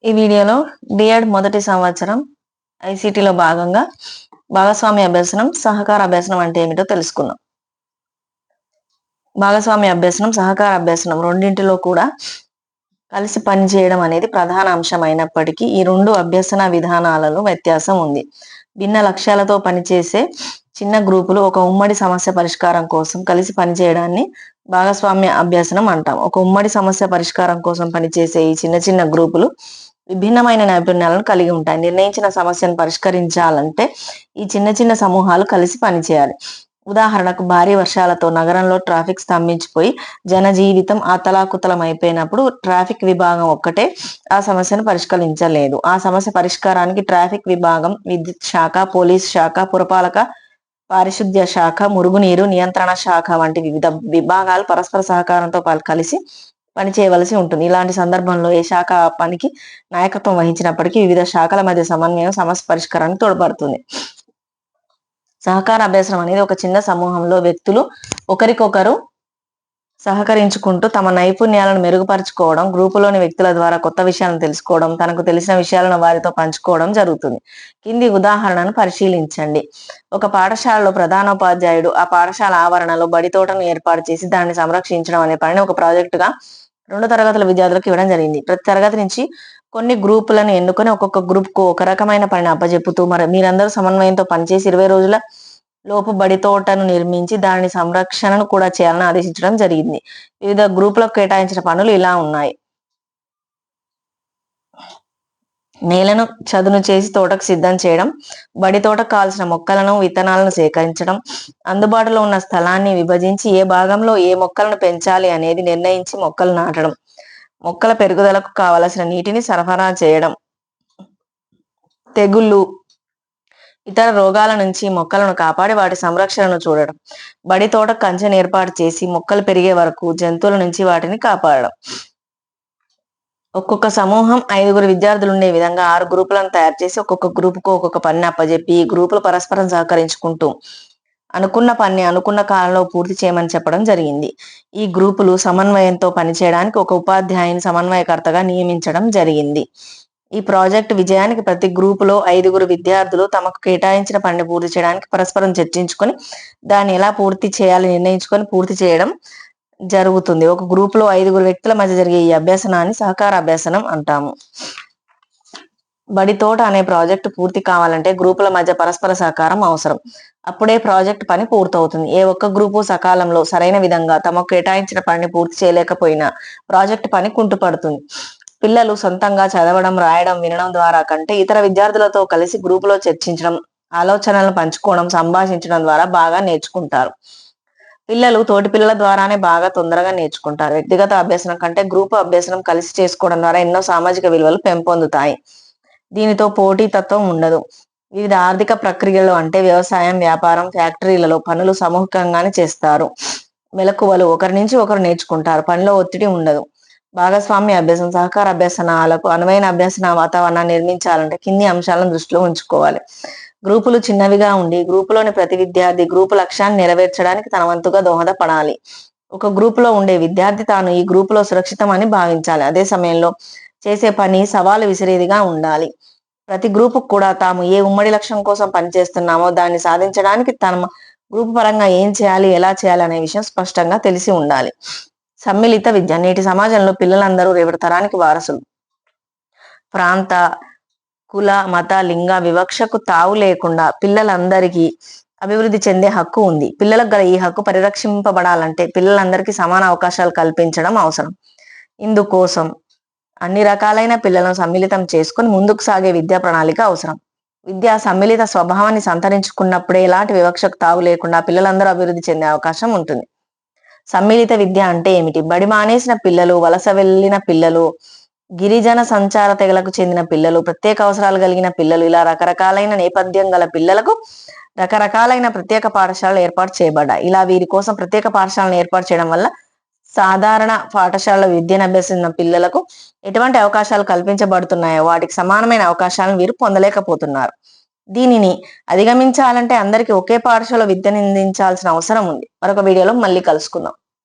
ఈ వీడియోలో డిఎడ్ మొదటి సంవత్సరం ఐసిటిలో భాగంగా భాగస్వామ్య అభ్యసనం, సహకార అభ్యసనం అంటే ఏమిటో తెలుసుకుందాం. భాగస్వామ్య అభ్యసనం, సహకార అభ్యసనం రెండింటిలో కూడా కలిసి పనిచేయడం అనేది ప్రధాన అంశం అయినప్పటికీ ఈ రెండు అభ్యసన విధానాలలో వ్యత్యాసం ఉంది. భిన్న లక్ష్యాలతో పనిచేసే చిన్న గ్రూపులు ఒక ఉమ్మడి సమస్య పరిష్కారం కోసం కలిసి పనిచేయడాన్ని భాగస్వామ్య అభ్యసనం అంటాం. ఒక ఉమ్మడి సమస్య పరిష్కారం కోసం పనిచేసే ఈ చిన్న చిన్న గ్రూపులు విభిన్నమైన నైపుణ్యాలను కలిగి ఉంటాయి. నిర్ణయించిన సమస్యను పరిష్కరించాలంటే ఈ చిన్న చిన్న సమూహాలు కలిసి పనిచేయాలి. ఉదాహరణకు భారీ వర్షాలతో నగరంలో ట్రాఫిక్ స్తంభించిపోయి జనజీవితం అతలాకుతలం అయిపోయినప్పుడు ట్రాఫిక్ విభాగం ఒక్కటే ఆ సమస్యను పరిష్కరించలేదు. ఆ సమస్య పరిష్కారానికి ట్రాఫిక్ విభాగం, విద్యుత్ శాఖ, పోలీస్ శాఖ, పురపాలక పారిశుద్ధ్య శాఖ, మురుగునీరు నియంత్రణ శాఖ వంటి వివిధ విభాగాలు పరస్పర సహకారంతో కలిసి పనిచేయవలసి ఉంటుంది. ఇలాంటి సందర్భంలో ఏ శాఖ ఆ పనికి నాయకత్వం వహించినప్పటికీ వివిధ శాఖల మధ్య సమన్వయం సమస్య పరిష్కారానికి తోడ్పడుతుంది. సహకార అభ్యసనం అనేది ఒక చిన్న సమూహంలో వ్యక్తులు ఒకరికొకరు సహకరించుకుంటూ తమ నైపుణ్యాలను మెరుగుపరుచుకోవడం, గ్రూపులోని వ్యక్తుల ద్వారా కొత్త విషయాలను తెలుసుకోవడం, తనకు తెలిసిన విషయాలను వారితో పంచుకోవడం జరుగుతుంది. కింది ఉదాహరణను పరిశీలించండి. ఒక పాఠశాలలో ప్రధానోపాధ్యాయుడు ఆ పాఠశాల ఆవరణలో బడి తోటను ఏర్పాటు చేసి దాన్ని సంరక్షించడం అనే పనిని ఒక ప్రాజెక్టుగా 2 తరగతుల విద్యార్థులకు ఇవ్వడం జరిగింది. ప్రతి తరగతి నుంచి కొన్ని గ్రూపులను ఎన్నుకొని ఒక్కొక్క గ్రూప్కు ఒక రకమైన పనిని అప్పజెప్పుతూ మీరందరూ సమన్వయంతో పనిచేసి 20 రోజుల లోపు బడి తోటను నిర్మించి దాని సంరక్షణను కూడా చేయాలని ఆదేశించడం జరిగింది. వివిధ గ్రూపులకు కేటాయించిన పనులు ఇలా ఉన్నాయి. నేలను చదును చేసి తోటకు సిద్ధం చేయడం, బడి తోటకు కావాల్సిన మొక్కలను, విత్తనాలను సేకరించడం, అందుబాటులో ఉన్న స్థలాన్ని విభజించి ఏ భాగంలో ఏ మొక్కలను పెంచాలి అనేది నిర్ణయించి మొక్కలు నాటడం, మొక్కల పెరుగుదలకు కావలసిన నీటిని సరఫరా చేయడం, తెగుళ్ళు, ఇతర రోగాల నుంచి మొక్కలను కాపాడి వాటి సంరక్షణను చూడడం, బడి తోట కంచెను ఏర్పాటు చేసి మొక్కలు పెరిగే వరకు జంతువుల నుంచి వాటిని కాపాడడం. ఒక్కొక్క సమూహం 5 విద్యార్థులు ఉండే విధంగా 6 గ్రూపులను తయారు చేసి ఒక్కొక్క గ్రూపుకు ఒక్కొక్క పనిని అప్పజెప్పి ఈ గ్రూపులు పరస్పరం సహకరించుకుంటూ అనుకున్న పని అనుకున్న కాలంలో పూర్తి చేయమని చెప్పడం జరిగింది. ఈ గ్రూపులు సమన్వయంతో పనిచేయడానికి ఒక ఉపాధ్యాయుని సమన్వయకర్తగా నియమించడం జరిగింది. ఈ ప్రాజెక్టు విజయానికి ప్రతి గ్రూపులో 5 విద్యార్థులు తమకు కేటాయించిన పనిని పూర్తి చేయడానికి పరస్పరం చర్చించుకొని దాన్ని ఎలా పూర్తి చేయాలి నిర్ణయించుకొని పూర్తి చేయడం జరుగుతుంది. ఒక గ్రూపులో 5 వ్యక్తుల మధ్య జరిగే ఈ అభ్యసనాన్ని సహకార అభ్యసనం అంటాము. బడి తోట అనే ప్రాజెక్టు పూర్తి కావాలంటే గ్రూపుల మధ్య పరస్పర సహకారం అవసరం. అప్పుడే ప్రాజెక్ట్ పని పూర్తవుతుంది. ఏ ఒక్క గ్రూపు సకాలంలో సరైన విధంగా తమకు కేటాయించిన పనిని పూర్తి చేయలేకపోయినా ప్రాజెక్ట్ పని కుంటుపడుతుంది. పిల్లలు సొంతంగా చదవడం, రాయడం, వినడం ద్వారా కంటే ఇతర విద్యార్థులతో కలిసి గ్రూపులో చర్చించడం, ఆలోచనలను పంచుకోవడం, సంభాషించడం ద్వారా బాగా నేర్చుకుంటారు. పిల్లలు తోటి పిల్లల ద్వారానే బాగా తొందరగా నేర్చుకుంటారు. వ్యక్తిగత అభ్యసనం కంటే గ్రూపు అభ్యసనం కలిసి చేసుకోవడం ద్వారా ఎన్నో సామాజిక విలువలు పెంపొందుతాయి. దీనితో పోటీతత్వం ఉండదు. వివిధ ఆర్థిక ప్రక్రియలు అంటే వ్యవసాయం, వ్యాపారం, ఫ్యాక్టరీలలో పనులు సమూహంగానే చేస్తారు. మెలకువలు ఒకరి నుంచి ఒకరు నేర్చుకుంటారు. పనిలో ఒత్తిడి ఉండదు. భాగస్వామ్య అభ్యాసం, సహకార అభ్యసనాలకు అనువైన అభ్యసన వాతావరణాన్ని నిర్మించాలంటే కింది అంశాలను దృష్టిలో ఉంచుకోవాలి. గ్రూపులు చిన్నవిగా ఉండి గ్రూపులోని ప్రతి విద్యార్థి గ్రూపు లక్ష్యాన్ని నెరవేర్చడానికి తన వంతుగా దోహదపడాలి. ఒక గ్రూపులో ఉండే విద్యార్థి తాను ఈ గ్రూపులో సురక్షితం అని భావించాలి. అదే సమయంలో చేసే పని సవాలు విసిరేదిగా ఉండాలి. ప్రతి గ్రూపుకు కూడా తాము ఏ ఉమ్మడి లక్ష్యం కోసం పనిచేస్తున్నామో దాన్ని సాధించడానికి తమ గ్రూపు పరంగా ఏం చేయాలి, ఎలా చేయాలి అనే విషయం స్పష్టంగా తెలిసి ఉండాలి. సమ్మిళిత విద్య. నేటి సమాజంలో పిల్లలందరూ రేపటి తరానికి వారసులు. ప్రాంత, కుల, మత, లింగ వివక్షకు తావు లేకుండా పిల్లలందరికీ అభివృద్ధి చెందే హక్కు ఉంది. పిల్లలకు గల ఈ హక్కు పరిరక్షింపబడాలంటే పిల్లలందరికీ సమాన అవకాశాలు కల్పించడం అవసరం. ఇందుకోసం అన్ని రకాలైన పిల్లలను సమ్మిళితం చేసుకుని ముందుకు సాగే విద్యా ప్రణాళిక అవసరం. విద్యా సమ్మిళిత స్వభావాన్ని సంతరించుకున్నప్పుడే ఎలాంటి వివక్షకు తావు లేకుండా పిల్లలందరూ అభివృద్ధి చెందే అవకాశం ఉంటుంది. సమ్మిళిత విద్య అంటే ఏమిటి? బడి మానేసిన పిల్లలు, వలస వెళ్ళిన పిల్లలు, గిరిజన సంచార తెగలకు చెందిన పిల్లలు, ప్రత్యేక అవసరాలు కలిగిన పిల్లలు, ఇలా రకరకాలైన నేపథ్యం గల పిల్లలకు రకరకాలైన ప్రత్యేక పాఠశాలలు ఏర్పాటు చేయబడ్డాయి. ఇలా వీరి కోసం ప్రత్యేక పాఠశాలను ఏర్పాటు చేయడం వల్ల సాధారణ పాఠశాలలో విద్యను అభ్యసించిన పిల్లలకు ఎటువంటి అవకాశాలు కల్పించబడుతున్నాయో వాటికి సమానమైన అవకాశాలను వీరు పొందలేకపోతున్నారు. దీనిని అధిగమించాలంటే అందరికీ ఒకే పాఠశాల విద్యను అందించాల్సిన అవసరం ఉంది. మరొక వీడియోలో మళ్ళీ కలుసుకుందాం.